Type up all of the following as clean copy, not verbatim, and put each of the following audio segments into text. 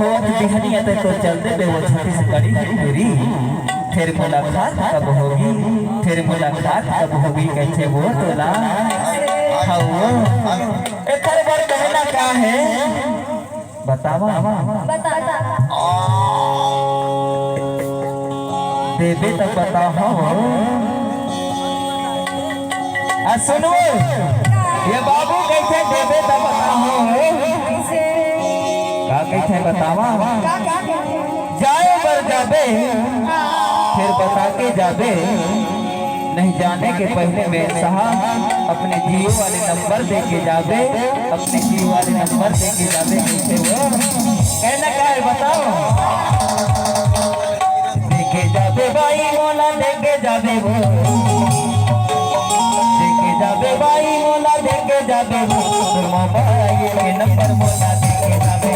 होत दिहनिया ते तो चलते बे वो छोटी सी कड़ी हरी मेरी फिर मुलाकात कब होगी फिर मुलाकात कब होगी कैसे वो तोला हाँ वो एक बार कहना क्या है बतावा देवे तब बताओ सुनो ये बाबू कैसे देवे तब बताओ का कैसे बतावा जाए बर जाबे फिर बता के जाबे नहीं जाने के पहले मेरे साहब अपने जियो वाले नंबर दे के जाबे अपने जियो वाले नंबर दे के जाबे कैसे वो कहना क्या है बताओ देखे जाबे भाई मोला देखे जाबे वो देखे जाबे भाई मोला देखे जाबे वो मोबाइल के नंबर मोला देखे जाबे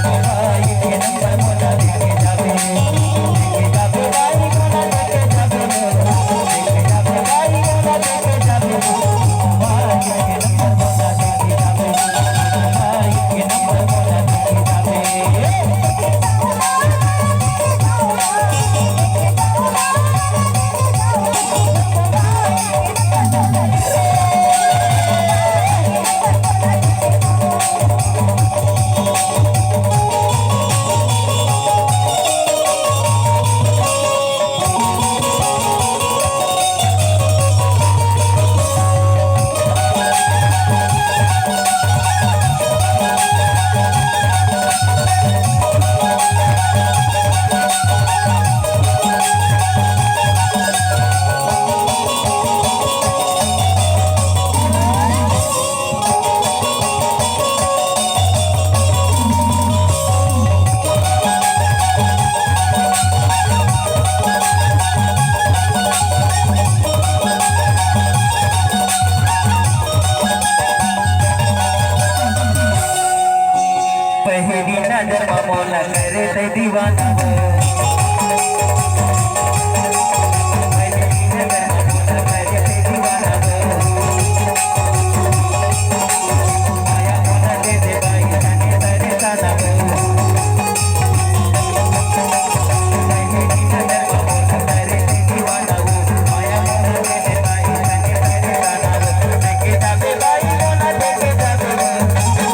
मोबाइल के नंबर मोला देखे जाबे देखे जाबे भाई मोला देखे जाबे देखे जाबे भाई मोला देखे जाबे मोबाइल के नंबर मोला देखे जाबे मोबाइल के नंबर मोला देखे जाबे पहली नजर में मोला करे ते दीवाना हो पहली नजर में मोला करे ते दीवाना हो आया मोला दे दे भाई जाने तेरे साना हो पहली नजर में मोला करे ते दीवाना हो आया मोला दे दे भाई जाने तेरे साना हो देखे जाबे भाई मोला देखे जाबे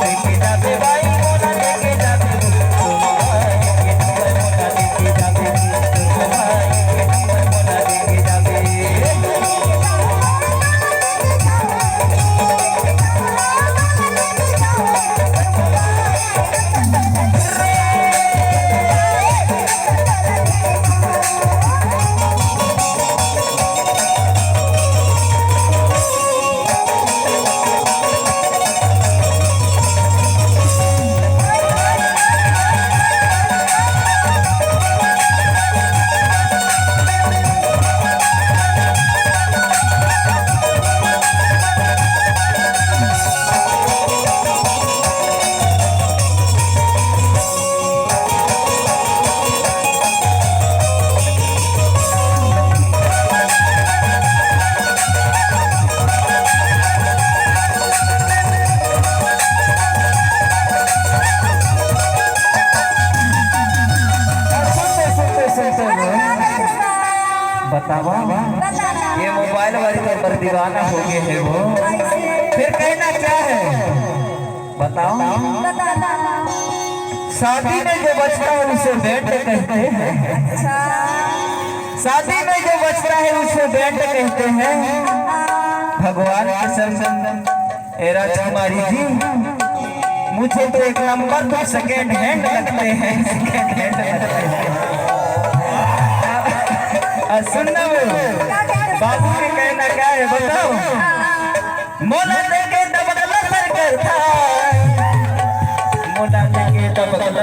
देखे जाबे भाई बतावा ये मोबाइल वाली पर दीवाना हो गए है वो फिर कहना क्या है बताओ शादी में जो बचता है उसे बेट कहते हैं शादी में जो बचता है उसे बेट कहते हैं भगवान के संग राजकुमारी जी मुझे तो एक नंबर तो सेकेंड हैंड लगते हैं सेकेंड हैंड लगते हैं सुनना बाबू के कहना क्या है बताओ मोला देखे तब मोला देखे तब